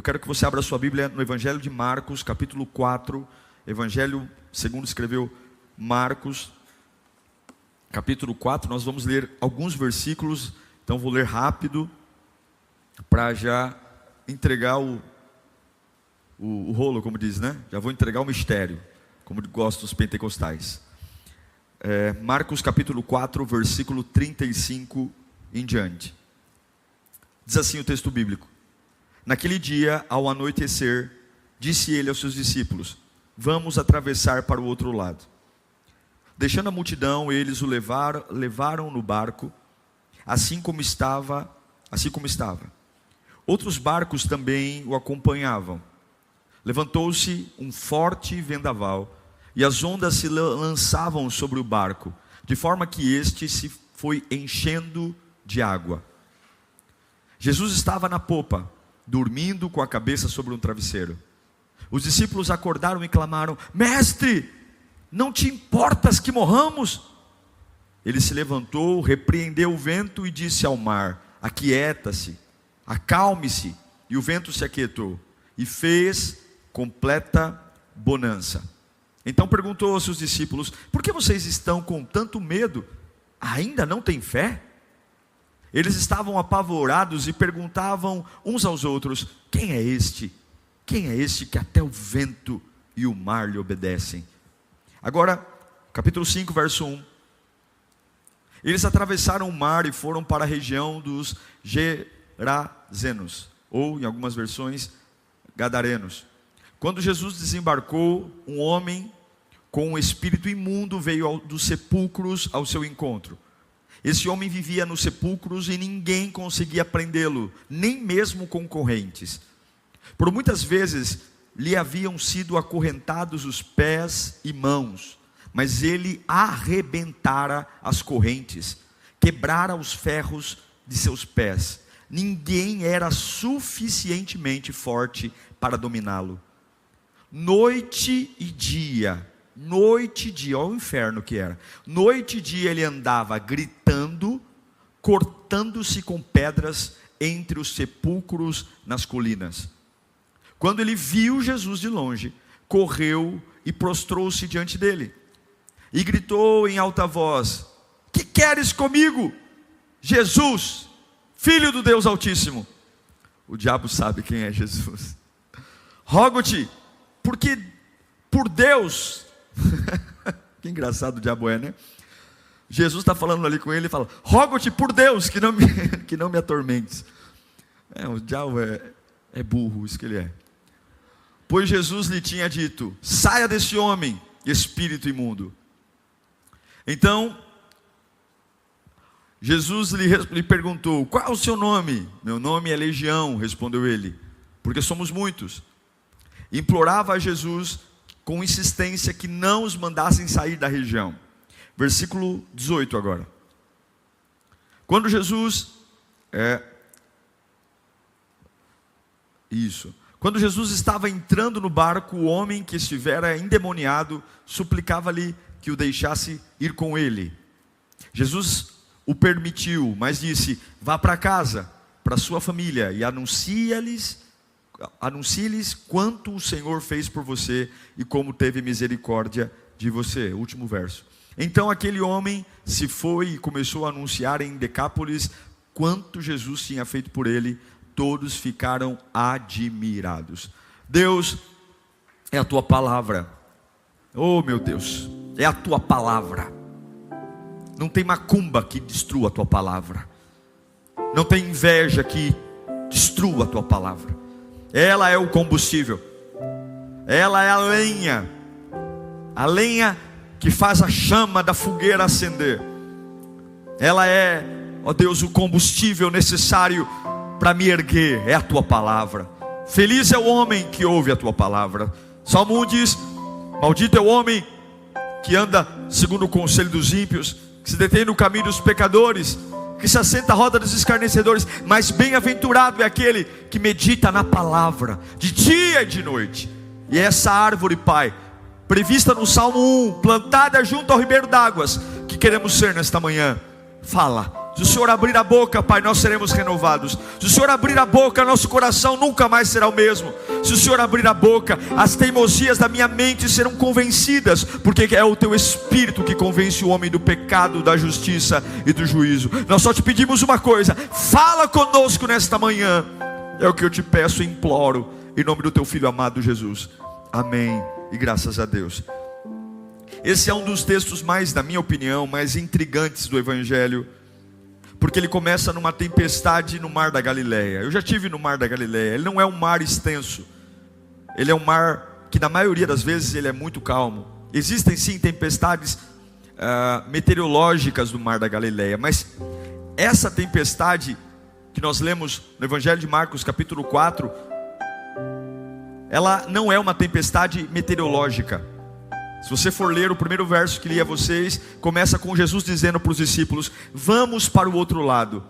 quero que você abra sua Bíblia no Evangelho de Marcos, capítulo 4. Evangelho segundo escreveu Marcos, capítulo 4. Nós vamos ler alguns versículos, então vou ler rápido, para já entregar o rolo, como diz, né? Já vou entregar o mistério, como gostam os pentecostais. Marcos capítulo 4, versículo 35 em diante. Diz assim o texto bíblico: Naquele dia, ao anoitecer, disse ele aos seus discípulos: Vamos atravessar para o outro lado. Deixando a multidão, eles o levaram no barco, assim como estava. Outros barcos também o acompanhavam. Levantou-se um forte vendaval, e as ondas se lançavam sobre o barco, de forma que este se foi enchendo de água. Jesus estava na popa, dormindo com a cabeça sobre um travesseiro. Os discípulos acordaram e clamaram: Mestre, não te importas que morramos? Ele se levantou, repreendeu o vento e disse ao mar: Aquieta-se, acalme-se. E o vento se aquietou, e fez completa bonança. Então perguntou aos seus discípulos: Por que vocês estão com tanto medo? Ainda não têm fé? Eles estavam apavorados e perguntavam uns aos outros: Quem é este? Quem é este que até o vento e o mar lhe obedecem? Agora, capítulo 5, verso 1. Eles atravessaram o mar e foram para a região dos Gerazenos, ou em algumas versões, Gadarenos. Quando Jesus desembarcou, um homem com um espírito imundo veio dos sepulcros ao seu encontro. Esse homem vivia nos sepulcros e ninguém conseguia prendê-lo, nem mesmo com correntes. Por muitas vezes lhe haviam sido acorrentados os pés e mãos, mas ele arrebentara as correntes, quebrara os ferros de seus pés. Ninguém era suficientemente forte para dominá-lo. Noite e dia, olha o inferno que era. Noite e dia ele andava gritando, cortando-se com pedras entre os sepulcros nas colinas. Quando ele viu Jesus de longe, correu e prostrou-se diante dele. E gritou em alta voz: Que queres comigo, Jesus, Filho do Deus Altíssimo? O diabo sabe quem é Jesus. Rogo-te, porque por Deus... Que engraçado o diabo é, né? Jesus está falando ali com ele e fala: Rogo-te por Deus que não me atormentes. O diabo é burro, isso que ele é. Pois Jesus lhe tinha dito: Saia desse homem, espírito imundo. Então Jesus lhe perguntou: Qual é o seu nome? Meu nome é Legião, respondeu ele, porque somos muitos. Implorava a Jesus com insistência que não os mandassem sair da região. Versículo 18 agora. Quando Jesus estava entrando no barco, o homem que estivera endemoniado suplicava-lhe que o deixasse ir com ele. Jesus o permitiu, mas disse: Vá para casa, para sua família, e anuncie-lhes quanto o Senhor fez por você e como teve misericórdia de você. Último verso. Então aquele homem se foi e começou a anunciar em Decápolis quanto Jesus tinha feito por ele. Todos ficaram admirados. Deus, é a tua palavra. Oh meu Deus, é a tua palavra. Não tem macumba que destrua a tua palavra. Não tem inveja que destrua a tua palavra. Ela é o combustível. Ela é a lenha que faz a chama da fogueira acender. Ela é, ó Deus, o combustível necessário para me erguer. É a tua palavra. Feliz é o homem que ouve a tua palavra. Salmo 1 diz: Maldito é o homem que anda segundo o conselho dos ímpios, que se detém no caminho dos pecadores, que se assenta à roda dos escarnecedores, mas bem-aventurado é aquele que medita na palavra, de dia e de noite. E essa árvore, Pai, prevista no Salmo 1, plantada junto ao ribeiro d'águas, que queremos ser nesta manhã. Fala Se o Senhor abrir a boca, Pai, nós seremos renovados. Se o Senhor abrir a boca, nosso coração nunca mais será o mesmo. Se o Senhor abrir a boca, as teimosias da minha mente serão convencidas, porque é o Teu Espírito que convence o homem do pecado, da justiça e do juízo. Nós só te pedimos uma coisa: fala conosco nesta manhã. É o que eu te peço e imploro, em nome do Teu Filho amado Jesus. Amém e graças a Deus. Esse é um dos textos mais, na minha opinião, mais intrigantes do Evangelho, porque ele começa numa tempestade no mar da Galileia. Eu já estive no mar da Galileia. Ele não é um mar extenso. Ele é um mar que na maioria das vezes ele é muito calmo. Existem sim tempestades meteorológicas no mar da Galileia, mas essa tempestade que nós lemos no Evangelho de Marcos capítulo 4, ela não é uma tempestade meteorológica. Se você for ler o primeiro verso que li a vocês, começa com Jesus dizendo para os discípulos: vamos para o outro lado.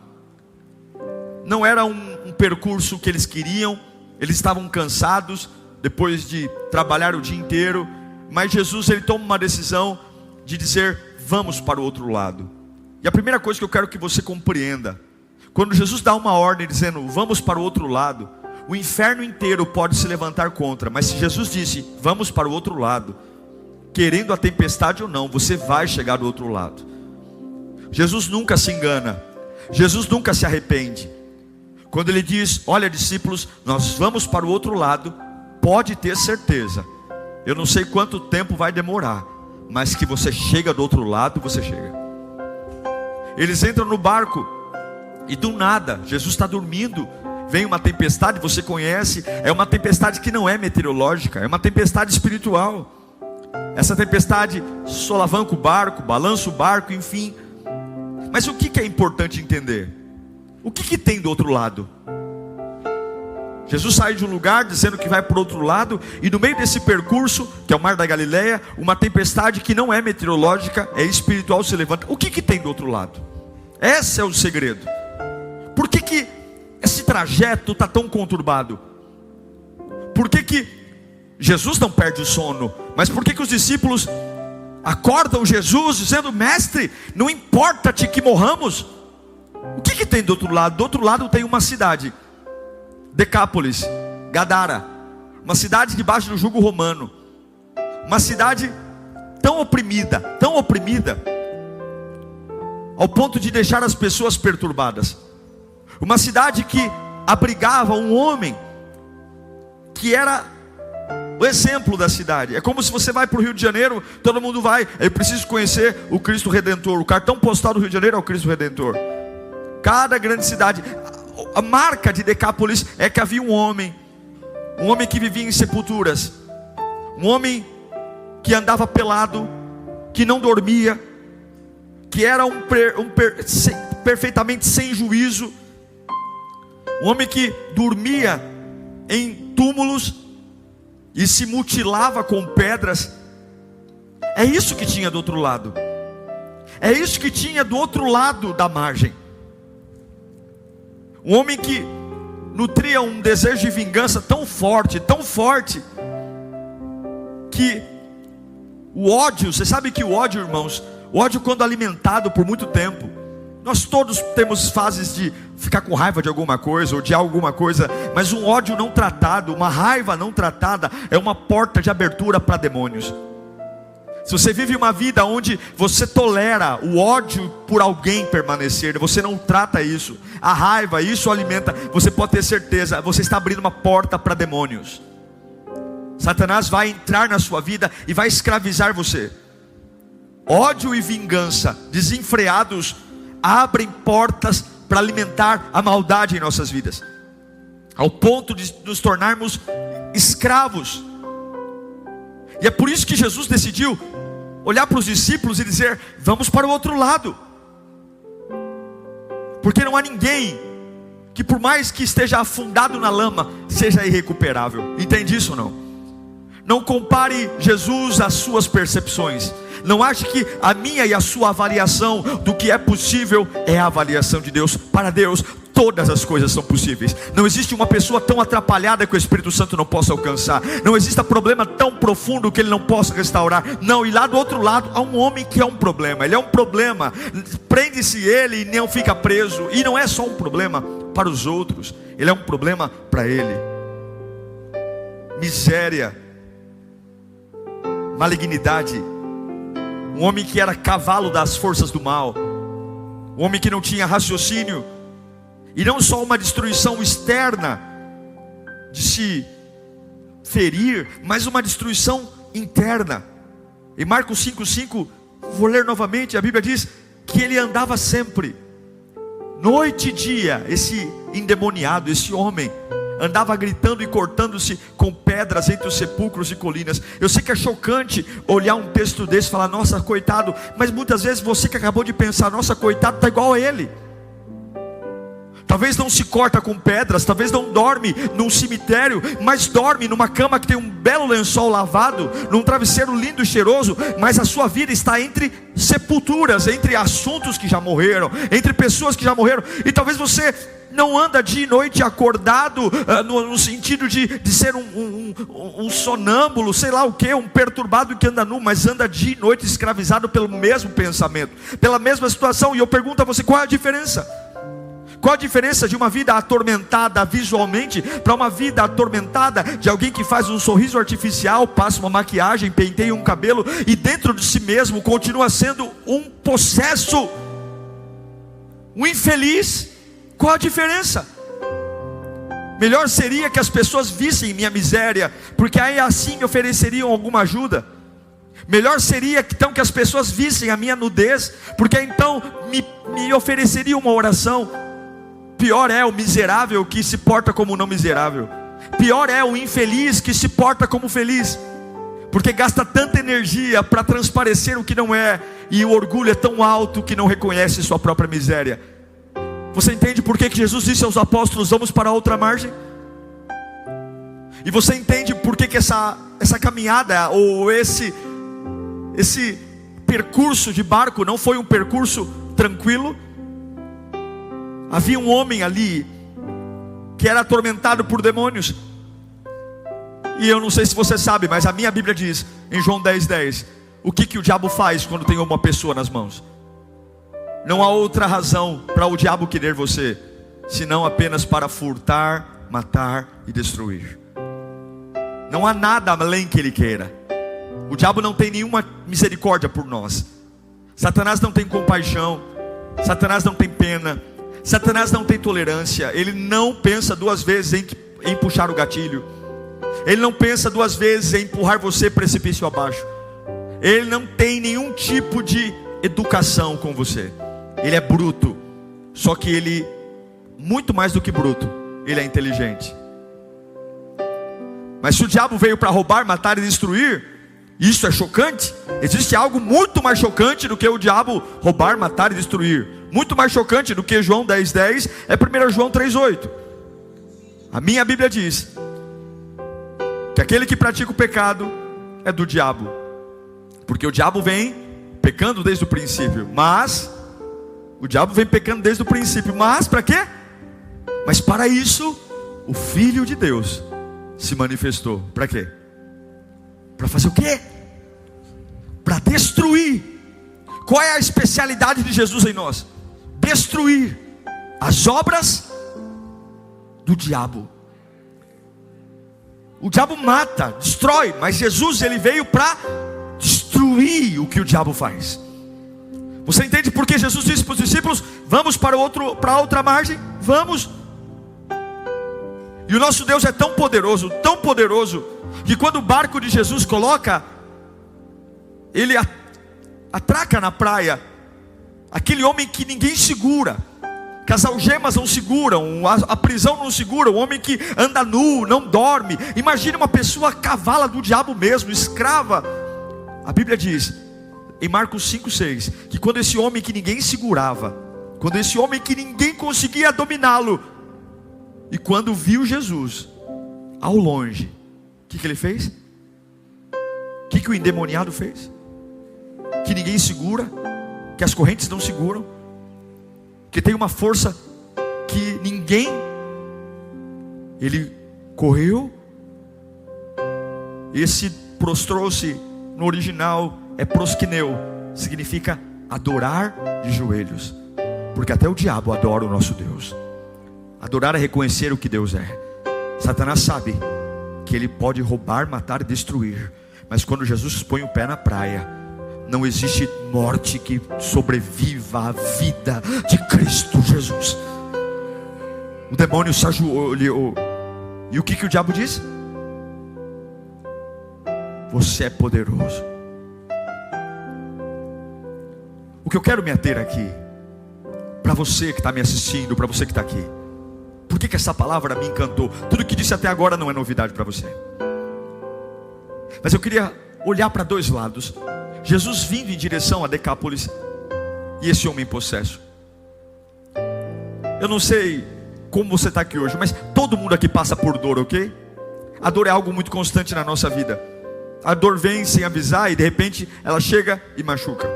Não era um percurso que eles queriam, eles estavam cansados, depois de trabalhar o dia inteiro, mas Jesus, ele toma uma decisão de dizer: vamos para o outro lado. E a primeira coisa que eu quero que você compreenda, quando Jesus dá uma ordem dizendo: vamos para o outro lado, o inferno inteiro pode se levantar contra, mas se Jesus disse: vamos para o outro lado, querendo a tempestade ou não, você vai chegar do outro lado. Jesus nunca se engana, Jesus nunca se arrepende. Quando ele diz: olha, discípulos, nós vamos para o outro lado, pode ter certeza, eu não sei quanto tempo vai demorar, mas que você chega do outro lado, você chega. Eles entram no barco e do nada, Jesus está dormindo, vem uma tempestade, você conhece, é uma tempestade que não é meteorológica, é uma tempestade espiritual. Essa tempestade solavanca o barco, balança o barco, enfim. Mas o que é importante entender? O que tem do outro lado? Jesus sai de um lugar dizendo que vai para o outro lado, e no meio desse percurso, que é o mar da Galileia, uma tempestade que não é meteorológica, é espiritual, se levanta. O que tem do outro lado? Esse é o segredo. Por que esse trajeto está tão conturbado? Por que Jesus não perde o sono? Mas por que os discípulos acordam Jesus dizendo: mestre, não importa-te que morramos? O que tem do outro lado? Do outro lado tem uma cidade, Decápolis, Gadara, uma cidade debaixo do jugo romano, uma cidade tão oprimida, ao ponto de deixar as pessoas perturbadas. Uma cidade que abrigava um homem que era o exemplo da cidade. É como se você vai para o Rio de Janeiro, todo mundo vai: eu preciso conhecer o Cristo Redentor. O cartão postal do Rio de Janeiro é o Cristo Redentor. Cada grande cidade, a marca de Decápolis é que havia um homem que vivia em sepulturas, um homem que andava pelado, que não dormia, que era perfeitamente sem juízo, um homem que dormia em túmulos e se mutilava com pedras. É isso que tinha do outro lado. É isso que tinha do outro lado da margem. Um homem que nutria um desejo de vingança tão forte, que o ódio, você sabe que o ódio, irmãos, o ódio, quando alimentado por muito tempo, nós todos temos fases de ficar com raiva de alguma coisa, ou de alguma coisa, mas um ódio não tratado, uma raiva não tratada, é uma porta de abertura para demônios. Se você vive uma vida onde você tolera o ódio por alguém permanecer, você não trata isso, a raiva, isso alimenta, você pode ter certeza, você está abrindo uma porta para demônios. Satanás vai entrar na sua vida e vai escravizar você. Ódio e vingança desenfreados abrem portas para alimentar a maldade em nossas vidas, ao ponto de nos tornarmos escravos. E é por isso que Jesus decidiu olhar para os discípulos e dizer: vamos para o outro lado. Porque não há ninguém que, por mais que esteja afundado na lama, seja irrecuperável. Entende isso ou não? Não compare Jesus às suas percepções. Não ache que a minha e a sua avaliação do que é possível é a avaliação de Deus. Para Deus, todas as coisas são possíveis. Não existe uma pessoa tão atrapalhada que o Espírito Santo não possa alcançar. Não existe problema tão profundo que ele não possa restaurar. Não, e lá do outro lado há um homem que é um problema. Ele é um problema, prende-se ele e não fica preso. E não é só um problema para os outros, ele é um problema para ele. Miséria, malignidade. Um homem que era cavalo das forças do mal, um homem que não tinha raciocínio, e não só uma destruição externa de se ferir, mas uma destruição interna. Em Marcos 5,5, vou ler novamente, a Bíblia diz que ele andava sempre, noite e dia, esse endemoniado, esse homem, andava gritando e cortando-se com pedras entre os sepulcros e colinas. Eu sei que é chocante olhar um texto desse e falar, nossa, coitado. Mas muitas vezes você que acabou de pensar, nossa, coitado, está igual a ele. Talvez não se corta com pedras, talvez não dorme num cemitério, mas dorme numa cama que tem um belo lençol lavado, num travesseiro lindo e cheiroso, mas a sua vida está entre sepulturas, entre assuntos que já morreram, entre pessoas que já morreram. E talvez você não anda dia e noite acordado, no sentido de ser um sonâmbulo, sei lá o que, um perturbado que anda nu, mas anda dia e noite escravizado pelo mesmo pensamento, pela mesma situação. E eu pergunto a você, qual é a diferença? Qual a diferença de uma vida atormentada visualmente para uma vida atormentada de alguém que faz um sorriso artificial, passa uma maquiagem, penteia um cabelo e dentro de si mesmo continua sendo um possesso, um infeliz? Qual a diferença? Melhor seria que as pessoas vissem minha miséria, porque aí assim me ofereceriam alguma ajuda. Melhor seria então que as pessoas vissem a minha nudez, porque então me ofereceriam uma oração. Pior é o miserável que se porta como não miserável. Pior é o infeliz que se porta como feliz, porque gasta tanta energia para transparecer o que não é, e o orgulho é tão alto que não reconhece sua própria miséria. Você entende por que Jesus disse aos apóstolos, vamos para a outra margem? E você entende por que essa caminhada, ou esse percurso de barco não foi um percurso tranquilo? Havia um homem ali que era atormentado por demônios. E eu não sei se você sabe, mas a minha Bíblia diz em João 10:10, o que o diabo faz quando tem uma pessoa nas mãos? Não há outra razão para o diabo querer você, senão apenas para furtar, matar e destruir. Não há nada além que ele queira. O diabo não tem nenhuma misericórdia por nós. Satanás não tem compaixão, Satanás não tem pena, Satanás não tem tolerância. Ele não pensa duas vezes em puxar o gatilho. Ele não pensa duas vezes em empurrar você precipício abaixo. Ele não tem nenhum tipo de educação com você. Ele é bruto. Só que ele, muito mais do que bruto, ele é inteligente. Mas se o diabo veio para roubar, matar e destruir, isso é chocante. Existe algo muito mais chocante do que o diabo roubar, matar e destruir. Muito mais chocante do que João 10:10 é 1 João 3:8. A minha Bíblia diz que aquele que pratica o pecado é do diabo, porque o diabo vem pecando desde o princípio. Mas o diabo vem pecando desde o princípio. Mas para quê? Mas para isso o Filho de Deus se manifestou. Para quê? Para fazer o quê? Para destruir. Qual é a especialidade de Jesus em nós? Destruir as obras do diabo. O diabo mata, destrói, mas Jesus ele veio para destruir o que o diabo faz. Você entende por que Jesus disse para os discípulos, vamos para outra margem? Vamos. E o nosso Deus é tão poderoso, que quando o barco de Jesus coloca, ele atraca na praia, aquele homem que ninguém segura, que as algemas não seguram, a prisão não segura, o homem que anda nu, não dorme. Imagine uma pessoa cavala do diabo mesmo, escrava. A Bíblia diz, em Marcos 5:6, que quando esse homem que ninguém segurava, quando esse homem que ninguém conseguia dominá-lo, e quando viu Jesus ao longe, o que ele fez? O que o endemoniado fez? Que ninguém segura, que as correntes não seguram, que tem uma força que ninguém, ele correu. Esse prostrou-se no original é proskineu, significa adorar de joelhos, porque até o diabo adora o nosso Deus. Adorar é reconhecer o que Deus é. Satanás sabe que ele pode roubar, matar e destruir, mas quando Jesus põe o pé na praia, não existe morte que sobreviva à vida de Cristo Jesus. O demônio se ajoelhou. E o que o diabo diz? Você é poderoso. O que eu quero me ater aqui, para você que está me assistindo, para você que está aqui, por que essa palavra me encantou? Tudo que disse até agora não é novidade para você, mas eu queria olhar para dois lados. Jesus vindo em direção a Decápolis e esse homem possesso. Eu não sei como você está aqui hoje, mas todo mundo aqui passa por dor, ok? A dor é algo muito constante na nossa vida. A dor vem sem avisar e de repente ela chega e machuca.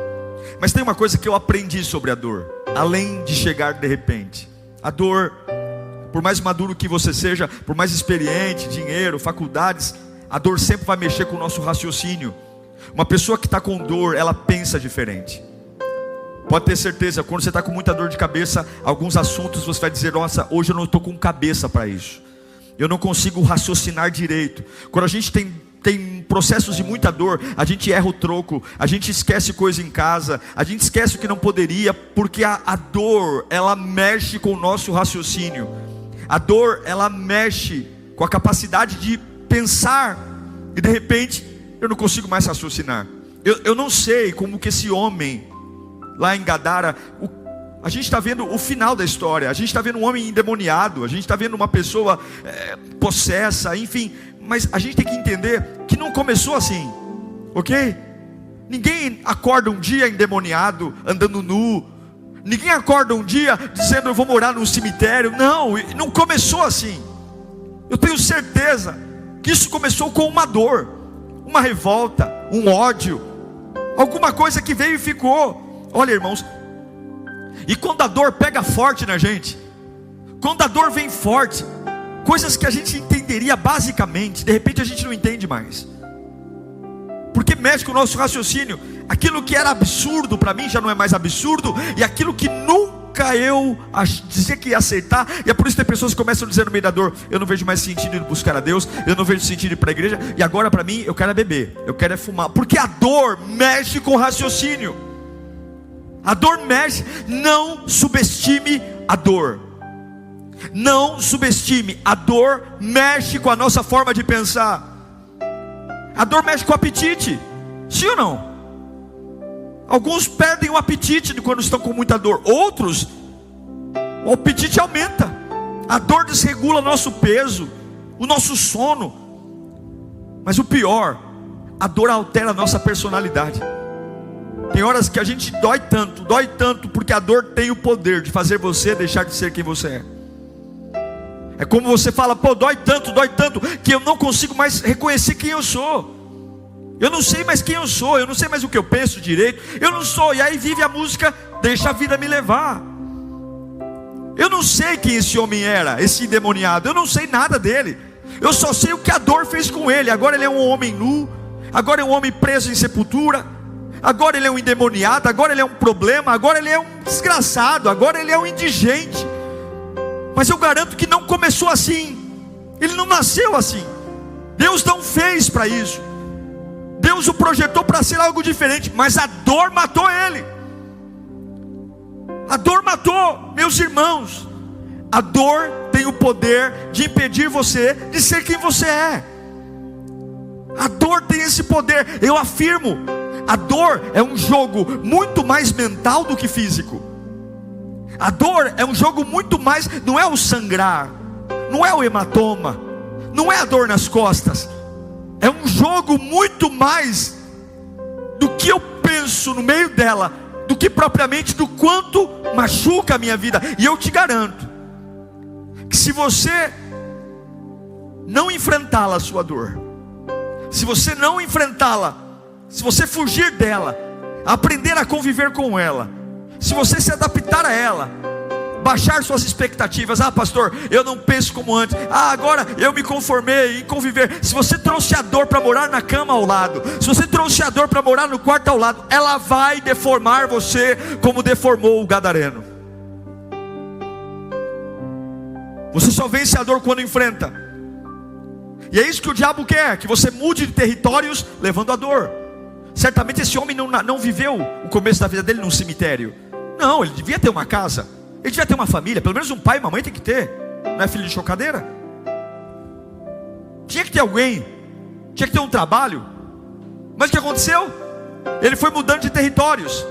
Mas tem uma coisa que eu aprendi sobre a dor, além de chegar de repente. A dor, por mais maduro que você seja, por mais experiente, dinheiro, faculdades, a dor sempre vai mexer com o nosso raciocínio. Uma pessoa que está com dor, ela pensa diferente. Pode ter certeza, quando você está com muita dor de cabeça, alguns assuntos você vai dizer: nossa, hoje eu não estou com cabeça para isso, eu não consigo raciocinar direito. Quando a gente tem processos de muita dor, a gente erra o troco, a gente esquece coisa em casa, a gente esquece o que não poderia, porque a dor, ela mexe com o nosso raciocínio. A dor, ela mexe com a capacidade de pensar, e de repente, eu não consigo mais raciocinar. Eu não sei como que esse homem, lá em Gadara, a gente está vendo o final da história, a gente está vendo um homem endemoniado, a gente está vendo uma pessoa possessa, enfim, mas a gente tem que entender que não começou assim, ok? Ninguém acorda um dia endemoniado, andando nu. Ninguém acorda um dia dizendo: eu vou morar num cemitério. Não começou assim. Eu tenho certeza que isso começou com uma dor, uma revolta, um ódio, alguma coisa que veio e ficou. Olha, irmãos, e quando a dor pega forte na gente, quando a dor vem forte, coisas que a gente entenderia basicamente, de repente a gente não entende mais, porque mexe com o nosso raciocínio. Aquilo que era absurdo para mim já não é mais absurdo, e aquilo que nunca eu dizia que ia aceitar, e é por isso que tem pessoas que começam a dizer no meio da dor: eu não vejo mais sentido em buscar a Deus, eu não vejo sentido em ir para a igreja, e agora para mim eu quero é beber, eu quero é fumar, porque a dor mexe com o raciocínio. A dor mexe. Não subestime a dor. Não subestime, a dor mexe com a nossa forma de pensar. A dor mexe com o apetite, sim ou não? Alguns perdem o apetite quando estão com muita dor, outros, o apetite aumenta. A dor desregula nosso peso, o nosso sono. Mas o pior, a dor altera a nossa personalidade. Tem horas que a gente dói tanto, porque a dor tem o poder de fazer você deixar de ser quem você é. É como você fala: pô, dói tanto, que eu não consigo mais reconhecer quem eu sou. Eu não sei mais quem eu sou, eu não sei mais o que eu penso direito, eu não sou. E aí vive a música Deixa a Vida Me Levar. Eu não sei quem esse homem era, esse endemoniado, eu não sei nada dele. Eu só sei o que a dor fez com ele. Agora ele é um homem nu, agora é um homem preso em sepultura, agora ele é um endemoniado, agora ele é um problema, agora ele é um desgraçado, agora ele é um indigente. Mas eu garanto que não começou assim, ele não nasceu assim. Deus não fez para isso. Deus o projetou para ser algo diferente, mas a dor matou ele. A dor matou, meus irmãos. A dor tem o poder de impedir você de ser quem você é. A dor tem esse poder. Eu afirmo, a dor é um jogo muito mais mental do que físico. A dor é um jogo muito mais, não é o sangrar, não é o hematoma, não é a dor nas costas. É um jogo muito mais do que eu penso no meio dela, do que propriamente do quanto machuca a minha vida. E eu te garanto que se você não enfrentá-la, a sua dor, se você não enfrentá-la, se você fugir dela, aprender a conviver com ela, se você se adaptar a ela, baixar suas expectativas. Ah, pastor, eu não penso como antes. Ah, agora eu me conformei em conviver. Se você trouxe a dor para morar na cama ao lado, se você trouxe a dor para morar no quarto ao lado, ela vai deformar você como deformou o gadareno. Você só vence a dor quando enfrenta. E é isso que o diabo quer, que você mude de territórios levando a dor. Certamente esse homem não viveu o começo da vida dele num cemitério. Não, ele devia ter uma casa, ele devia ter uma família, pelo menos um pai e uma mãe tem que ter. Não é filho de chocadeira? Tinha que ter alguém, tinha que ter um trabalho. Mas o que aconteceu? Ele foi mudando de territórios.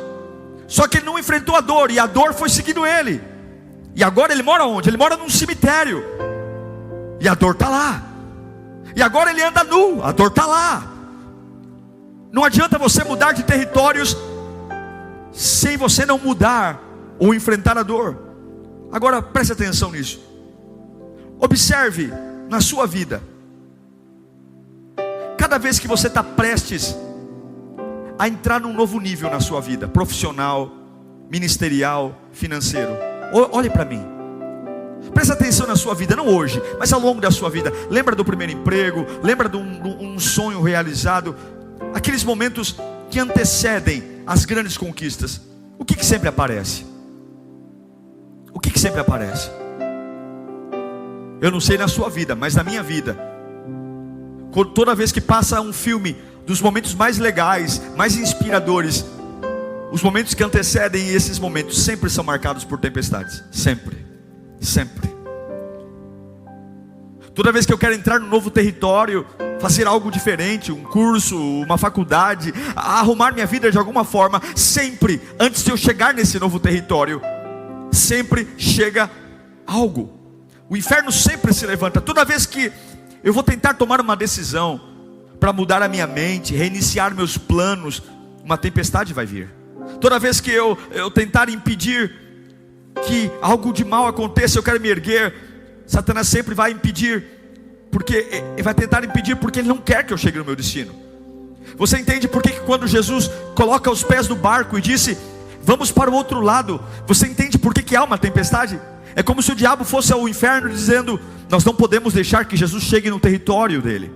Só que ele não enfrentou a dor, e a dor foi seguindo ele. E agora ele mora onde? Ele mora num cemitério, e a dor está lá. E agora ele anda nu, a dor está lá. Não adianta você mudar de territórios sem você não mudar ou enfrentar a dor. Agora preste atenção nisso. Observe na sua vida. Cada vez que você está prestes a entrar num novo nível na sua vida, profissional, ministerial, financeiro, olhe para mim. Presta atenção na sua vida, não hoje, mas ao longo da sua vida. Lembra do primeiro emprego, lembra de um sonho realizado, aqueles momentos que antecedem as grandes conquistas. O que sempre aparece? O que sempre aparece? Eu não sei na sua vida, mas na minha vida, toda vez que passa um filme dos momentos mais legais, mais inspiradores, os momentos que antecedem esses momentos sempre são marcados por tempestades. Sempre. Toda vez que eu quero entrar num novo território, fazer algo diferente, um curso, uma faculdade, arrumar minha vida de alguma forma, sempre, antes de eu chegar nesse novo território, sempre chega algo. O inferno sempre se levanta. Toda vez que eu vou tentar tomar uma decisão para mudar a minha mente, reiniciar meus planos, uma tempestade vai vir. Toda vez que eu tentar impedir que algo de mal aconteça, eu quero me erguer, Satanás sempre vai impedir, porque ele vai tentar impedir, porque ele não quer que eu chegue no meu destino. Você entende por que quando Jesus coloca os pés no barco e disse, vamos para o outro lado, você entende por que há uma tempestade? É como se o diabo fosse ao inferno dizendo, nós não podemos deixar que Jesus chegue no território dele.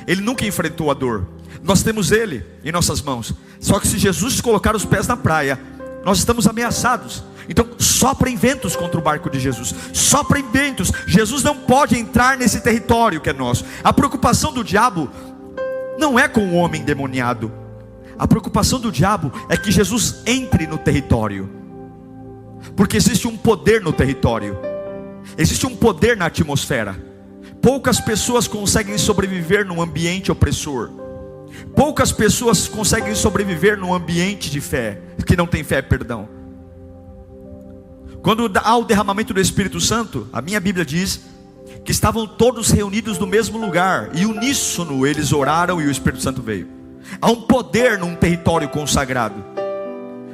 Ele nunca enfrentou a dor, nós temos ele em nossas mãos. Só que se Jesus colocar os pés na praia, nós estamos ameaçados. Então soprem ventos contra o barco de Jesus, soprem ventos. Jesus não pode entrar nesse território que é nosso. A preocupação do diabo não é com o homem endemoniado. A preocupação do diabo é que Jesus entre no território, porque existe um poder no território, existe um poder na atmosfera. Poucas pessoas conseguem sobreviver num ambiente opressor. Poucas pessoas conseguem sobreviver num ambiente de fé, que não tem fé, perdão. Quando há o derramamento do Espírito Santo, a minha Bíblia diz que estavam todos reunidos no mesmo lugar, e uníssono eles oraram e o Espírito Santo veio. Há um poder num território consagrado.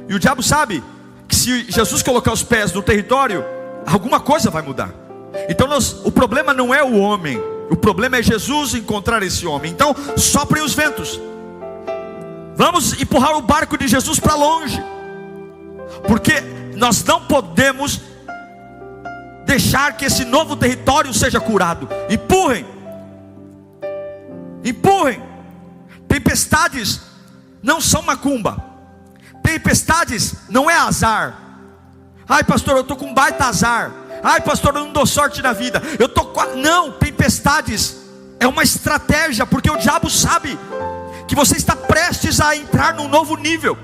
E o diabo sabe que se Jesus colocar os pés no território, alguma coisa vai mudar. Então o problema não é o homem, o problema é Jesus encontrar esse homem. Então soprem os ventos. Vamos empurrar o barco de Jesus para longe, porque nós não podemos deixar que esse novo território seja curado. Empurrem. Tempestades não são macumba. Tempestades não é azar. Ai pastor, eu estou com um baita azar. Ai pastor, eu não dou sorte na vida. Não, tempestades é uma estratégia, porque o diabo sabe que você está prestes a entrar num novo nível.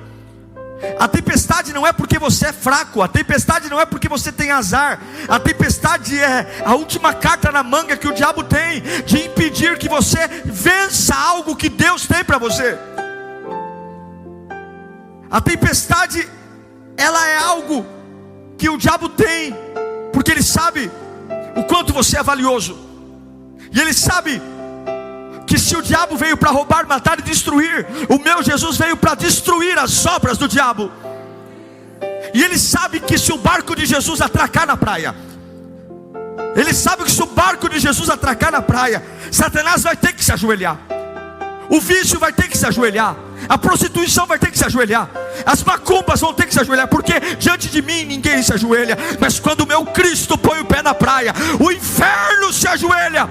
A tempestade não é porque você é fraco, a tempestade não é porque você tem azar. A tempestade é a última carta na manga que o diabo tem, de impedir que você vença algo que Deus tem para você. A tempestade, ela é algo que o diabo tem, porque ele sabe o quanto você é valioso. E ele sabe que se o diabo veio para roubar, matar e destruir, o meu Jesus veio para destruir as obras do diabo. E ele sabe que se o barco de Jesus atracar na praia, ele sabe que se o barco de Jesus atracar na praia, Satanás vai ter que se ajoelhar, o vício vai ter que se ajoelhar, A prostituição vai ter que se ajoelhar, as macumbas vão ter que se ajoelhar, porque diante de mim ninguém se ajoelha, mas quando o meu Cristo põe o pé na praia, o inferno se ajoelha.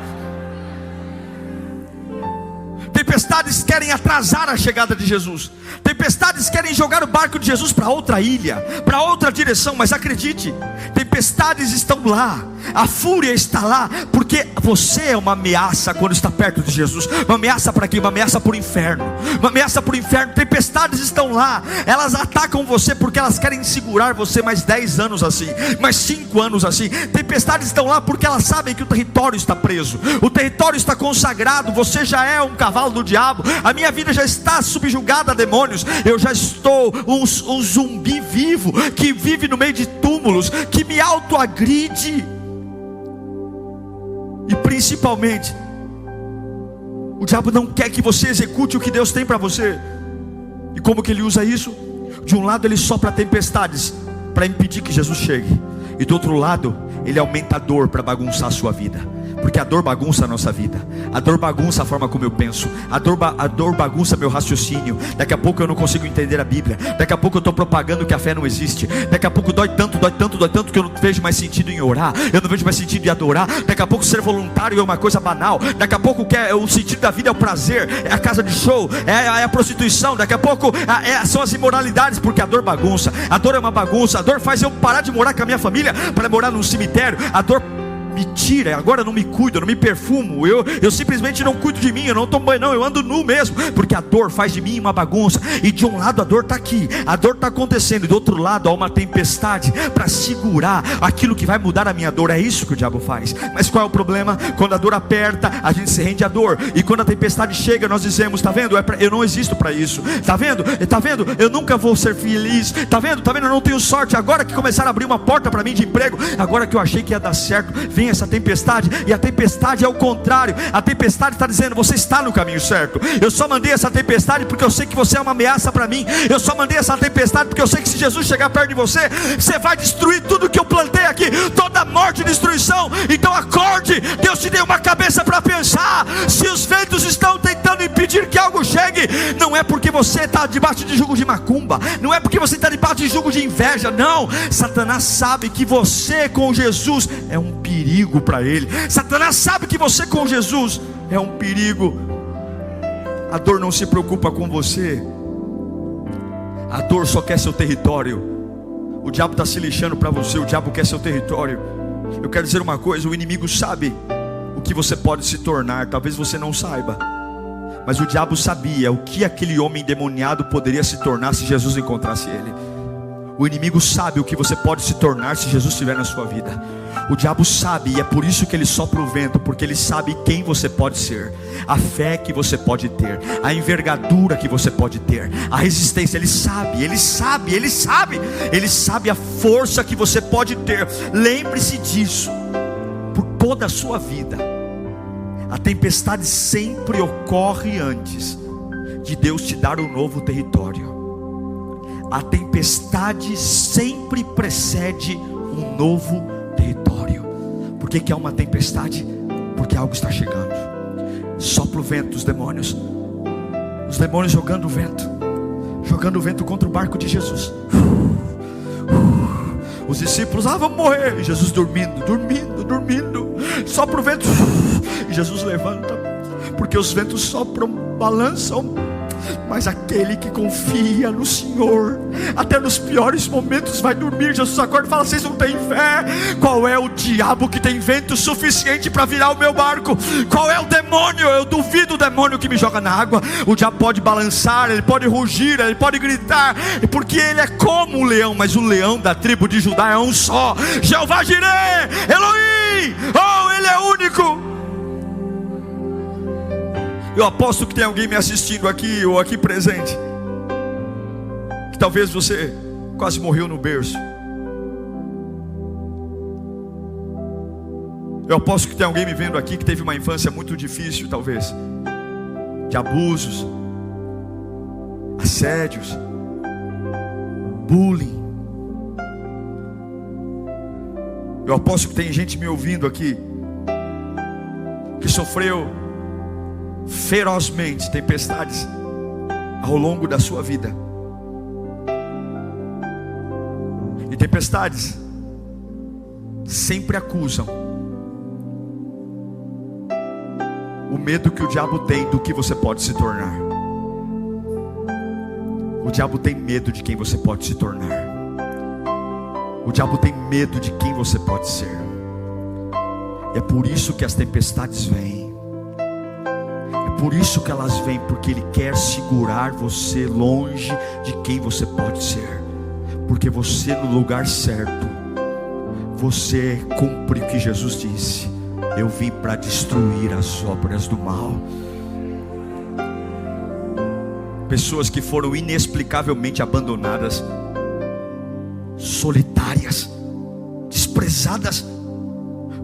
Tempestades querem atrasar a chegada de Jesus. Tempestades querem jogar o barco de Jesus para outra ilha, para outra direção. Mas acredite, tempestades estão lá, a fúria está lá, porque você é uma ameaça quando está perto de Jesus. Uma ameaça para quê? Uma ameaça para o inferno. Uma ameaça para o inferno. Tempestades estão lá, elas atacam você porque elas querem segurar você mais 10 anos assim, mais 5 anos assim. Tempestades estão lá porque elas sabem que o território está preso, o território está consagrado. Você já é um cavalo do diabo, a minha vida já está subjugada a demônios. Eu já estou um zumbi vivo, que vive no meio de túmulos, que me autoagride. E principalmente, o diabo não quer que você execute o que Deus tem para você. E como que ele usa isso? De um lado ele sopra tempestades para impedir que Jesus chegue, e do outro lado ele aumenta a dor para bagunçar a sua vida. Porque a dor bagunça a nossa vida, a dor bagunça a forma como eu penso, a dor bagunça meu raciocínio. Daqui a pouco eu não consigo entender a Bíblia, daqui a pouco eu estou propagando que a fé não existe, daqui a pouco dói tanto que eu não vejo mais sentido em orar, eu não vejo mais sentido em adorar. Daqui a pouco ser voluntário é uma coisa banal, daqui a pouco o sentido da vida é o prazer, é a casa de show, é a prostituição, daqui a pouco são as imoralidades, porque a dor bagunça. A dor é uma bagunça, a dor faz eu parar de morar com a minha família para morar num cemitério. A dor me tira, agora eu não me cuido, eu não me perfumo, eu simplesmente não cuido de mim, eu não tomo banho, não, eu ando nu mesmo, porque a dor faz de mim uma bagunça. E de um lado a dor está aqui, a dor está acontecendo, e do outro lado há uma tempestade para segurar aquilo que vai mudar a minha dor. É isso que o diabo faz. Mas qual é o problema? Quando a dor aperta, a gente se rende à dor, e quando a tempestade chega, nós dizemos: está vendo? Eu não existo para isso, está vendo? Eu nunca vou ser feliz, está vendo? Eu não tenho sorte. Agora que começaram a abrir uma porta para mim de emprego, agora que eu achei que ia dar certo, vem essa tempestade. E a tempestade é o contrário. A tempestade está dizendo: você está no caminho certo. Eu só mandei essa tempestade porque eu sei que você é uma ameaça para mim. Eu só mandei essa tempestade porque eu sei que se Jesus chegar perto de você, você vai destruir tudo que eu plantei aqui, toda morte e destruição. Então acorde, Deus te deu uma cabeça para pensar. Se os ventos estão tentando impedir que algo chegue, não é porque você está debaixo de jugo de macumba, não é porque você está debaixo de jugo de inveja, não. Satanás sabe que você com Jesus é um perigo para ele. Satanás sabe que você com Jesus é um perigo. A dor não se preocupa com você, a dor só quer seu território. O diabo está se lixando para você, o diabo quer seu território. Eu quero dizer uma coisa: o inimigo sabe o que você pode se tornar. Talvez você não saiba, mas o diabo sabia o que aquele homem endemoniado poderia se tornar se Jesus encontrasse ele. O inimigo sabe o que você pode se tornar se Jesus estiver na sua vida. O diabo sabe, e é por isso que ele sopra o vento, porque ele sabe quem você pode ser, a fé que você pode ter, a envergadura que você pode ter, a resistência. Ele sabe a força que você pode ter. Lembre-se disso por toda a sua vida. A tempestade sempre ocorre antes de Deus te dar um novo território. A tempestade sempre precede um novo território. Por que há uma tempestade? Porque algo está chegando. Sopra o vento, os demônios jogando o vento contra o barco de Jesus. Os discípulos: vamos morrer. E Jesus dormindo. Sopra o vento, e Jesus levanta, porque os ventos sopram, balançam. Mas aquele que confia no Senhor, até nos piores momentos, vai dormir. Jesus acorda e fala: vocês não têm fé? Qual é o diabo que tem vento suficiente para virar o meu barco? Qual é o demônio? Eu duvido o demônio que me joga na água. O diabo pode balançar, ele pode rugir, ele pode gritar, porque ele é como um leão, mas o leão da tribo de Judá é um só: Jeová Jireh, Elohim. Oh, ele é único. Eu aposto que tem alguém me assistindo aqui, ou aqui presente, que talvez você quase morreu no berço. Eu aposto que tem alguém me vendo aqui que teve uma infância muito difícil, talvez, de abusos, assédios, bullying. Eu aposto que tem gente me ouvindo aqui que sofreu ferozmente tempestades ao longo da sua vida. E tempestades sempre acusam o medo que o diabo tem do que você pode se tornar. O diabo tem medo de quem você pode se tornar. O diabo tem medo de quem você pode ser. É por isso que as tempestades vêm. É por isso que elas vêm, porque ele quer segurar você longe de quem você pode ser. Porque você, no lugar certo, você cumpre o que Jesus disse: eu vim para destruir as obras do mal. Pessoas que foram inexplicavelmente abandonadas, solitárias, desprezadas,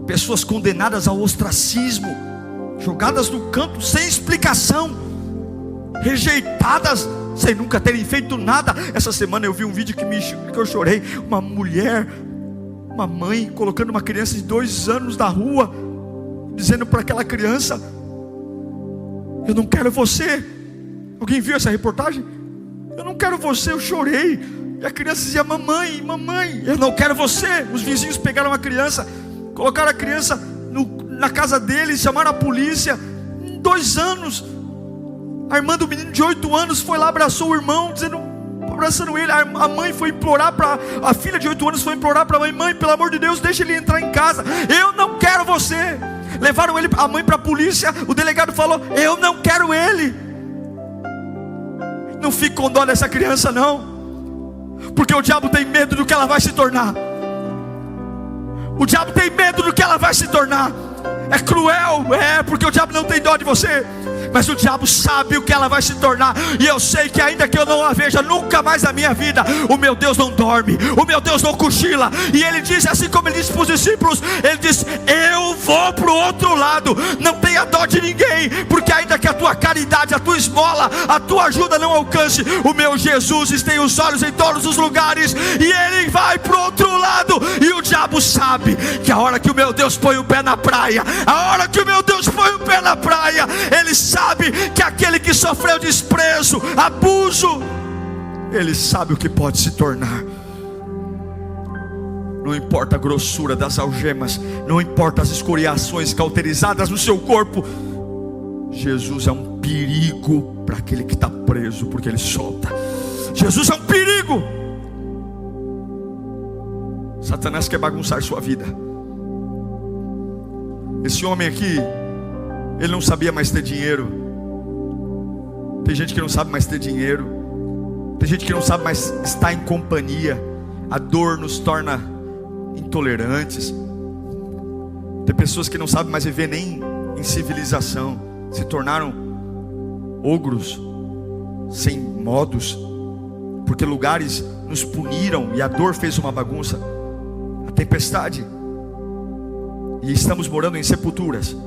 pessoas condenadas ao ostracismo, jogadas no canto sem explicação, rejeitadas sem nunca terem feito nada. Essa semana eu vi um vídeo que eu chorei. Uma mulher, uma mãe colocando uma criança de 2 anos na rua, dizendo para aquela criança: eu não quero você. Alguém viu essa reportagem? Eu não quero você. Eu chorei. E a criança dizia: mamãe, mamãe, eu não quero você. Os vizinhos pegaram a criança, colocaram a criança na casa deles, chamaram a polícia. Em 2 anos, a irmã do menino de 8 anos foi lá, abraçou o irmão, abraçando ele. A mãe foi implorar para a filha de 8 anos, foi implorar para a mãe: mãe, pelo amor de Deus, deixa ele entrar em casa. Eu não quero você. Levaram a mãe para a polícia. O delegado falou: eu não quero ele. Não fique com dó dessa criança não, porque o diabo tem medo do que ela vai se tornar. O diabo tem medo do que ela vai se tornar. É cruel, porque o diabo não tem dó de você, mas o diabo sabe o que ela vai se tornar. E eu sei que ainda que eu não a veja nunca mais na minha vida, o meu Deus não dorme, o meu Deus não cochila. E ele disse, assim como ele disse para os discípulos, ele disse: eu vou para o outro lado. Não tenha dó de ninguém, porque ainda que a tua caridade, a tua esmola, a tua ajuda não alcance, o meu Jesus tem os olhos em todos os lugares, e ele vai para o outro lado. E o diabo sabe que a hora que o meu Deus põe o pé na praia, a hora que o meu Deus põe o pé na praia, ele sabe que aquele que sofreu desprezo, abuso, ele sabe o que pode se tornar. Não importa a grossura das algemas, não importa as escoriações cauterizadas no seu corpo, Jesus é um perigo para aquele que está preso, porque ele solta. Jesus é um perigo. Satanás quer bagunçar sua vida. Esse homem aqui, ele não sabia mais ter dinheiro. Tem gente que não sabe mais ter dinheiro. Tem gente que não sabe mais estar em companhia. A dor nos torna intolerantes. Tem pessoas que não sabem mais viver nem em civilização, se tornaram ogros, sem modos, porque lugares nos puniram e a dor fez uma bagunça. A tempestade. E estamos morando em sepulturas,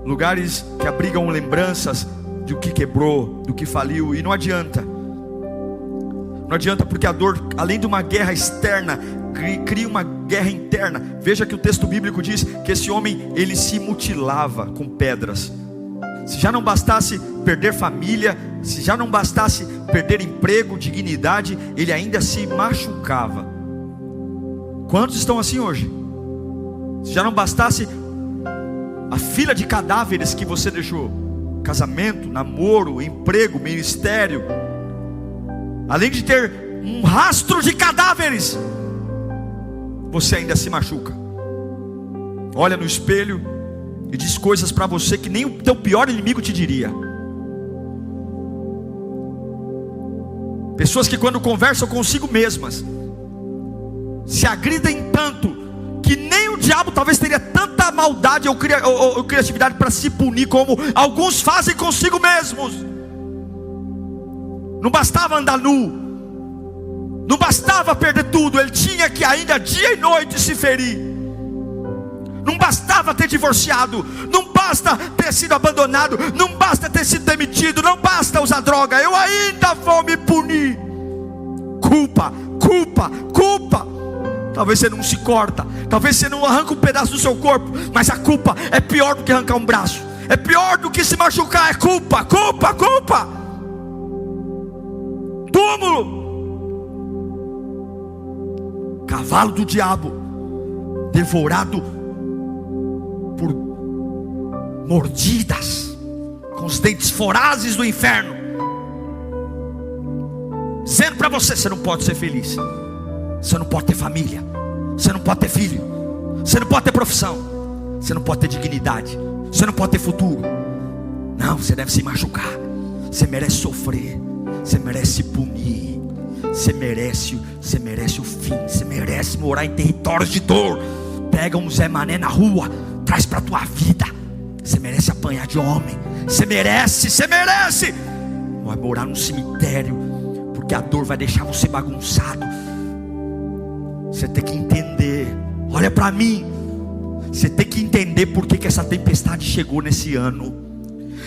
lugares que abrigam lembranças do que quebrou, do que faliu. E não adianta. Não adianta, porque a dor, além de uma guerra externa, cria uma guerra interna. Veja que o texto bíblico diz que esse homem, ele se mutilava com pedras. Se já não bastasse perder família, se já não bastasse perder emprego, dignidade, ele ainda se machucava. Quantos estão assim hoje? Se já não bastasse a fila de cadáveres que você deixou, casamento, namoro, emprego, ministério, além de ter um rastro de cadáveres, você ainda se machuca. Olha no espelho e diz coisas para você que nem o teu pior inimigo te diria. Pessoas que quando conversam consigo mesmas se agridem tanto que nem o diabo talvez teria tanta maldade ou criatividade para se punir como alguns fazem consigo mesmos. Não bastava andar nu, não bastava perder tudo, ele tinha que ainda dia e noite se ferir. Não bastava ter divorciado, não basta ter sido abandonado, não basta ter sido demitido, não basta usar droga, eu ainda vou me punir. Culpa, culpa, culpa. Talvez você não se corta, talvez você não arranca um pedaço do seu corpo, mas a culpa é pior do que arrancar um braço, é pior do que se machucar. É culpa, culpa, culpa. túmulo. Cavalo do diabo, devorado por mordidas, com os dentes vorazes do inferno, dizendo para você: você não pode ser feliz, você não pode ter família, você não pode ter filho, você não pode ter profissão, você não pode ter dignidade, você não pode ter futuro. Não, você deve se machucar, você merece sofrer, você merece se punir, você merece o fim, você merece morar em territórios de dor. Pega um Zé Mané na rua, traz para a tua vida. Você merece apanhar de homem, você merece. Vai morar num cemitério, porque a dor vai deixar você bagunçado. Você tem que entender, olha para mim, você tem que entender por que essa tempestade chegou nesse ano.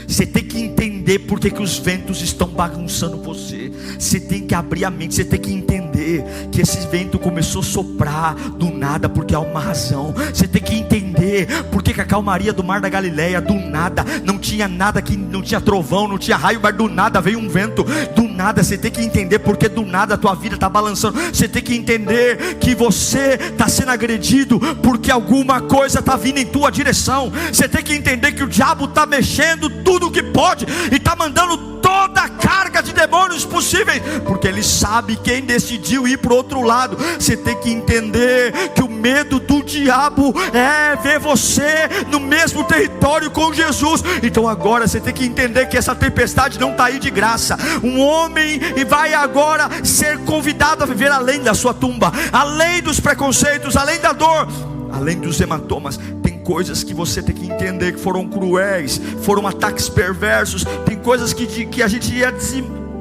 Você tem que entender por que os ventos estão bagunçando você. Você tem que abrir a mente, você tem que entender que esse vento começou a soprar do nada, porque há uma razão. Você tem que entender por que a calmaria do mar da Galileia, do nada, não tinha nada, que não tinha trovão, não tinha raio, mas do nada veio um vento, do nada. Você tem que entender porque do nada a tua vida está balançando. Você tem que entender que você está sendo agredido porque alguma coisa está vindo em tua direção. Você tem que entender que o diabo está mexendo tudo que pode e está mandando toda a carga de demônios possíveis, porque ele sabe quem decidiu ir para o outro lado. Você tem que entender que o medo do diabo é ver você no mesmo território com Jesus. Então agora você tem que entender que essa tempestade não está aí de graça. Um homem vai agora ser convidado a viver além da sua tumba, além dos preconceitos, além da dor, além dos hematomas. Tem coisas que você tem que entender que foram cruéis, foram ataques perversos. Tem coisas que a gente ia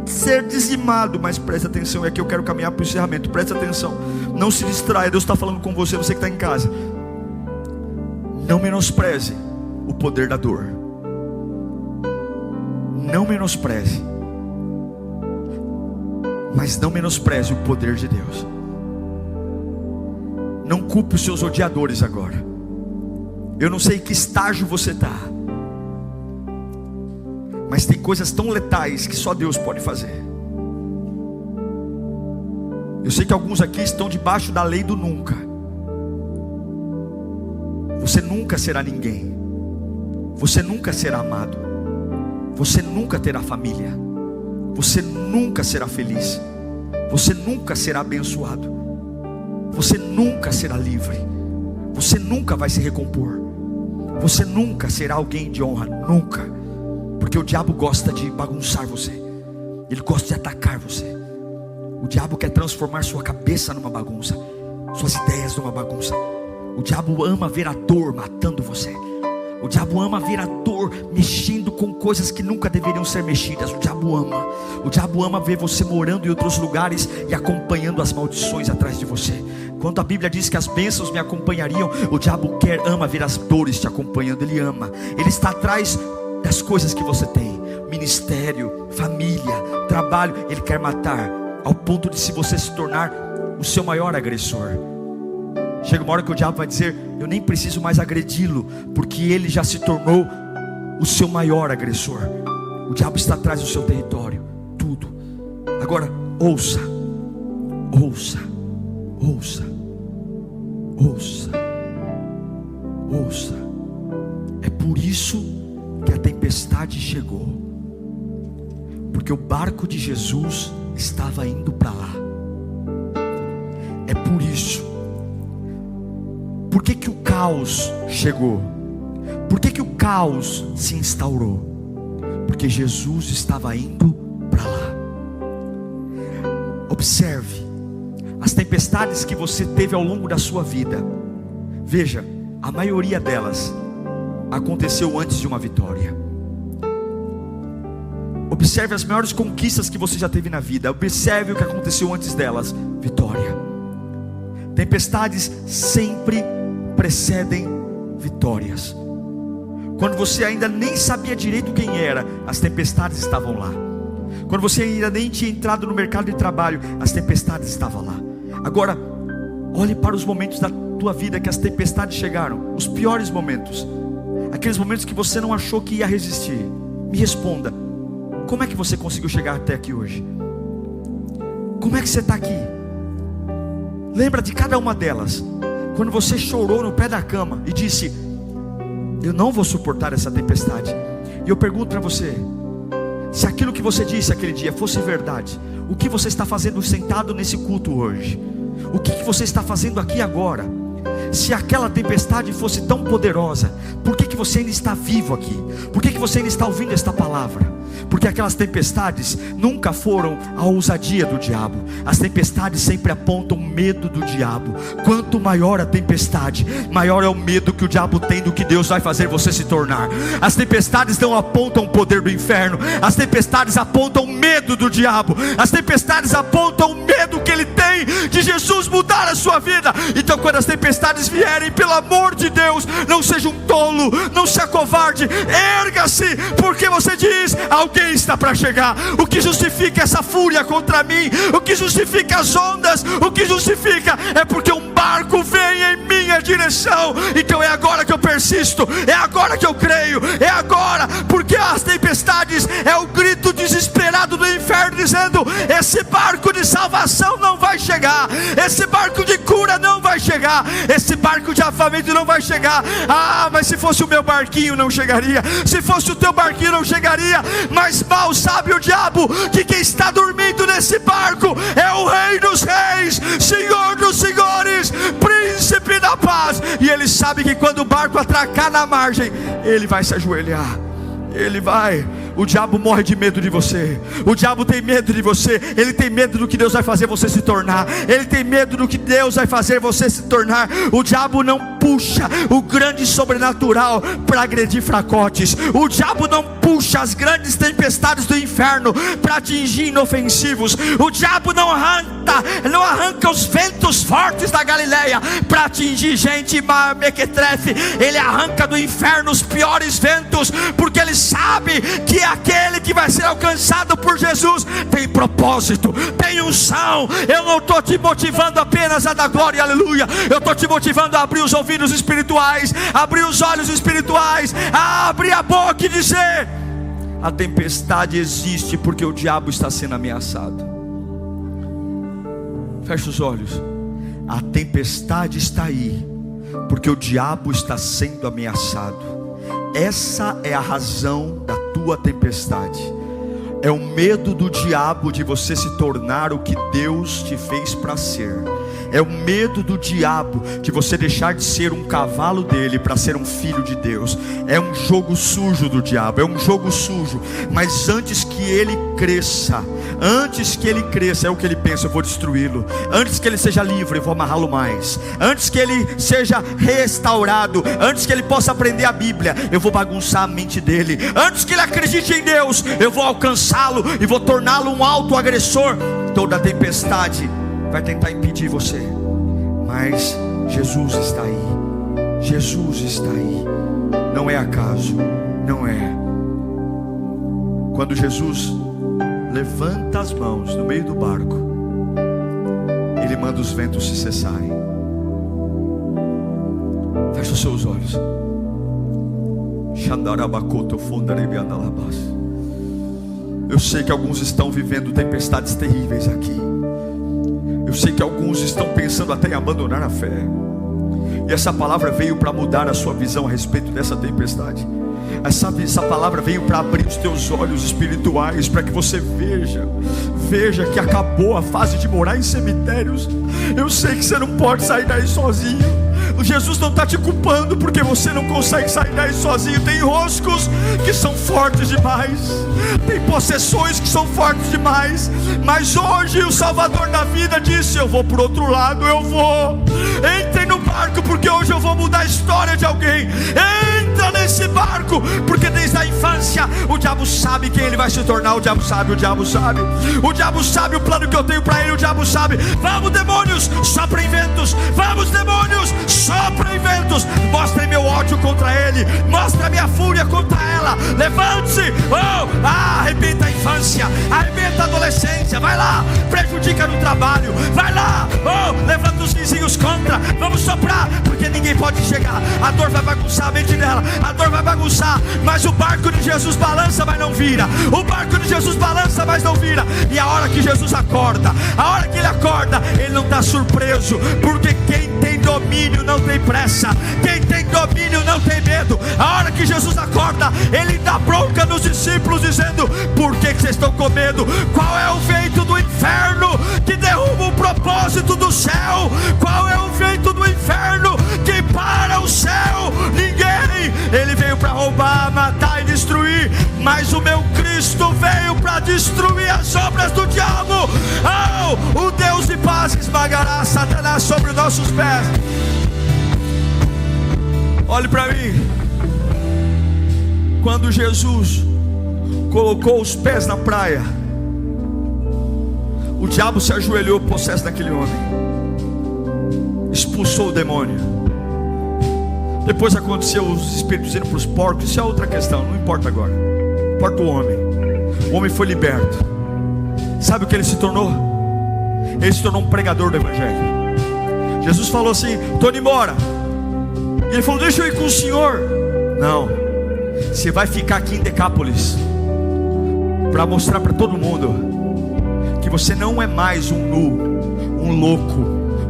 ser dizimado. Mas presta atenção, é aqui eu quero caminhar para o encerramento. Presta atenção, não se distraia. Deus está falando com você, você que está em casa. Não menospreze o poder da dor. Não menospreze, mas não menospreze o poder de Deus. Não culpe os seus odiadores agora. Eu não sei em que estágio você está, mas tem coisas tão letais que só Deus pode fazer. Eu sei que alguns aqui estão debaixo da lei do nunca. Você nunca será ninguém, você nunca será amado, você nunca terá família, você nunca será feliz, você nunca será abençoado, você nunca será livre, você nunca vai se recompor, você nunca será alguém de honra, nunca. Porque o diabo gosta de bagunçar você, ele gosta de atacar você. O diabo quer transformar sua cabeça numa bagunça, suas ideias numa bagunça. O diabo ama ver a dor matando você. O diabo ama ver a dor mexendo com coisas que nunca deveriam ser mexidas. O diabo ama ver você morando em outros lugares e acompanhando as maldições atrás de você. Quando a Bíblia diz que as bênçãos me acompanhariam, o diabo ama ver as dores te acompanhando. Ele ama, ele está atrás das coisas que você tem, ministério, família, trabalho. Ele quer matar, ao ponto de se você se tornar o seu maior agressor. Chega uma hora que o diabo vai dizer: eu nem preciso mais agredi-lo, porque ele já se tornou o seu maior agressor. O diabo está atrás do seu território, tudo. Agora ouça, ouça, ouça, ouça, ouça. É por isso que a tempestade chegou, porque o barco de Jesus estava indo para lá. É por isso. Por que o caos chegou? Por que o caos se instaurou? Porque Jesus estava indo para lá. Observe as tempestades que você teve ao longo da sua vida. Veja, a maioria delas aconteceu antes de uma vitória. Observe as maiores conquistas que você já teve na vida. Observe o que aconteceu antes delas. Vitória. Tempestades sempre precedem vitórias. Quando você ainda nem sabia direito quem era, as tempestades estavam lá. Quando você ainda nem tinha entrado no mercado de trabalho, as tempestades estavam lá. Agora, olhe para os momentos da tua vida que as tempestades chegaram, os piores momentos, aqueles momentos que você não achou que ia resistir. Me responda, como é que você conseguiu chegar até aqui hoje? Como é que você está aqui? Lembra de cada uma delas. Quando você chorou no pé da cama e disse: eu não vou suportar essa tempestade. E eu pergunto para você, se aquilo que você disse aquele dia fosse verdade, o que você está fazendo sentado nesse culto hoje? O que você está fazendo aqui agora? Se aquela tempestade fosse tão poderosa, por que você ainda está vivo aqui? Por que você ainda está ouvindo esta palavra? Porque aquelas tempestades nunca foram a ousadia do diabo. As tempestades sempre apontam o medo do diabo. Quanto maior a tempestade, maior é o medo que o diabo tem do que Deus vai fazer você se tornar. As tempestades não apontam o poder do inferno. As tempestades apontam o medo do diabo. As tempestades apontam o medo que ele tem de Jesus mudar a sua vida. Então quando as tempestades vierem, pelo amor de Deus, não seja um tolo, não se acovarde, erga-se, porque você diz: alguém está para chegar. O que justifica essa fúria contra mim? O que justifica as ondas? O que justifica é porque um barco vem em minha direção. Então é agora que eu persisto, é agora que eu creio, é agora, porque as tempestades é o grito desesperado do inferno dizendo: esse barco de salvação não vai chegar, esse barco de cura não vai chegar, esse barco de avivamento não vai chegar. Ah, mas se fosse o meu barquinho não chegaria, se fosse o teu barquinho não chegaria. Mas mal sabe o diabo que quem está dormindo nesse barco é o Rei dos Reis, Senhor dos Senhores, Príncipe da Paz. E ele sabe que quando o barco atracar na margem, ele vai se ajoelhar. Ele vai. O diabo morre de medo de você. O diabo tem medo de você. Ele tem medo do que Deus vai fazer você se tornar. Ele tem medo do que Deus vai fazer você se tornar. O diabo não puxa o grande sobrenatural para agredir fracotes. O diabo não puxa as grandes tempestades do inferno para atingir inofensivos. O diabo não arranca os ventos fortes da Galileia para atingir gente mequetrefe. Ele arranca do inferno os piores ventos, porque ele sabe que aquele que vai ser alcançado por Jesus tem propósito, tem unção. Eu não estou te motivando apenas a dar glória e aleluia. Eu estou te motivando a abrir os ouvidos espirituais, abrir os olhos espirituais, a abrir a boca e dizer: a tempestade existe porque o diabo está sendo ameaçado. Fecha os olhos. A tempestade está aí porque o diabo está sendo ameaçado. Essa é a razão da tua tempestade. É o medo do diabo de você se tornar o que Deus te fez para ser. É o medo do diabo de você deixar de ser um cavalo dele para ser um filho de Deus. É um jogo sujo do diabo, é um jogo sujo. Mas antes que ele cresça, é o que ele pensa: eu vou destruí-lo. Antes que ele seja livre, eu vou amarrá-lo mais. Antes que ele seja restaurado, antes que ele possa aprender a Bíblia, eu vou bagunçar a mente dele. Antes que ele acredite em Deus, eu vou alcançá-lo e vou torná-lo um autoagressor. Toda tempestade vai tentar impedir você, mas Jesus está aí. Jesus está aí. Não é acaso, não é. Quando Jesus levanta as mãos no meio do barco, ele manda os ventos se cessarem. Feche os seus olhos. Eu sei que alguns estão vivendo tempestades terríveis aqui. Eu sei que alguns estão pensando até em abandonar a fé. E essa palavra veio para mudar a sua visão a respeito dessa tempestade. Essa palavra veio para abrir os teus olhos espirituais, para que você veja que acabou a fase de morar em cemitérios. Eu sei que você não pode sair daí sozinho. Jesus não está te culpando porque você não consegue sair daí sozinho. Tem roscos que são fortes demais, tem possessões que são fortes demais. Mas hoje o Salvador da vida disse: eu vou para o outro lado, eu vou. Entrem no barco, porque hoje eu vou mudar a história de alguém. Entra nesse barco, porque desde a infância o diabo sabe quem ele vai se tornar. O diabo sabe. O diabo sabe o plano que eu tenho para ele. O diabo sabe. Vamos, demônios, soprem ventos. Vamos, demônios, soprem ventos. Mostrem meu ódio contra ele, mostra a minha fúria contra ela. Levante-se, arrebenta a infância, arrebenta a adolescência. Vai lá, prejudica no trabalho. Vai lá, levanta os vizinhos contra. Vamos soprar, porque ninguém pode chegar. A dor vai bagunçar a mente dela, a dor vai bagunçar, mas o barco de Jesus balança, mas não vira. O barco de Jesus balança, mas não vira. E a hora que Jesus acorda, a hora ficar surpreso, porque quem tem domínio não tem pressa, quem tem domínio não tem medo. A hora que Jesus acorda, ele dá bronca nos discípulos, dizendo: por que vocês estão com medo? Qual é o vento do inferno que derruba o propósito do céu? Qual é o vento do inferno que para o céu? Ninguém. Ele veio para roubar, matar e destruir, mas o meu Cristo veio para destruir as obras do diabo. Oh, o Deus de paz esmagará Satanás sobre nossos pés. Olhe para mim. Quando Jesus colocou os pés na praia, o diabo se ajoelhou possesso daquele homem, expulsou o demônio. Depois aconteceu os espíritos indo para os porcos. Isso é outra questão, não importa agora. Importa o homem. O homem foi liberto. Sabe o que ele se tornou? Ele se tornou um pregador do evangelho. Jesus falou assim: estou indo embora. E ele falou: deixa eu ir com o senhor. Não, você vai ficar aqui em Decápolis para mostrar para todo mundo que você não é mais um nu, um louco,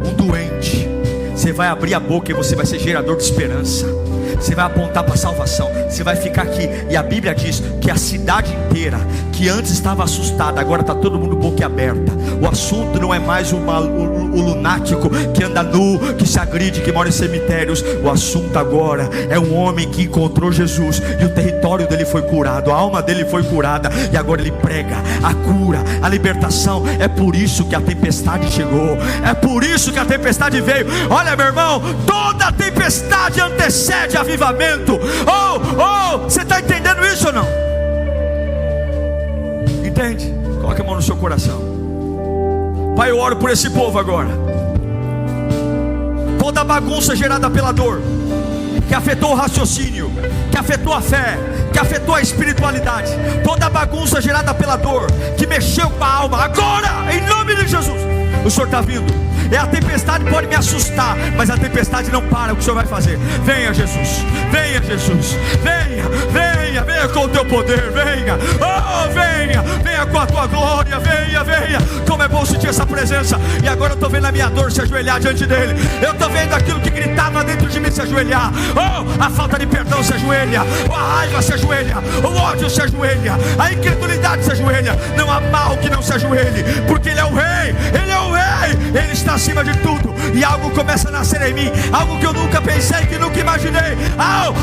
um doente. Você vai abrir a boca e você vai ser gerador de esperança. Você vai apontar para a salvação. Você vai ficar aqui. E a Bíblia diz que a cidade inteira, que antes estava assustada, agora está todo mundo boca aberta. O assunto não é mais o lunático que anda nu, que se agride, que mora em cemitérios. O assunto agora é um homem que encontrou Jesus e o território dele foi curado, a alma dele foi curada, e agora ele prega a cura, a libertação. É por isso que a tempestade chegou, é por isso que a tempestade veio. Olha, meu irmão, toda tempestade antecede avivamento. Você está entendendo isso ou não? Entende? Coloque a mão no seu coração. Pai, eu oro por esse povo agora. Toda bagunça gerada pela dor, que afetou o raciocínio, que afetou a fé, que afetou a espiritualidade, toda bagunça gerada pela dor, que mexeu com a alma, agora, em nome de Jesus, o Senhor está vindo. A tempestade pode me assustar, mas a tempestade não para o que o Senhor vai fazer. Venha Jesus, venha Jesus, venha, venha, venha com o teu poder, venha, venha, venha com a tua glória, venha, venha. Como é bom sentir essa presença. E agora eu estou vendo a minha dor se ajoelhar diante dele. Eu estou vendo aquilo que gritava dentro de mim se ajoelhar. A falta de perdão se ajoelha, a raiva se ajoelha, o ódio se ajoelha, a incredulidade se ajoelha. Não há mal que não se ajoelhe, porque ele é o rei, ele é o rei, ele está acima de tudo. E algo começa a nascer em mim, algo que eu nunca pensei, que nunca imaginei.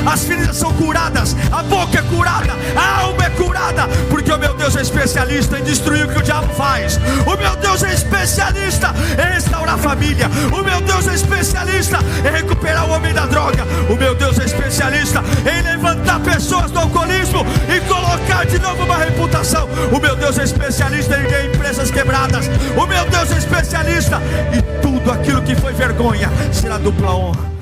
As feridas são curadas, a boca é curada, a alma é curada, porque o meu Deus é especialista em destruir o que o diabo faz. O meu Deus é especialista em restaurar a família. O meu Deus é especialista em recuperar o homem da droga. O meu Deus é especialista em levantar pessoas do alcoolismo e colocar de novo uma reputação. O meu Deus é especialista em ver empresas quebradas. O meu Deus é especialista, e tudo aquilo que foi vergonha será dupla honra.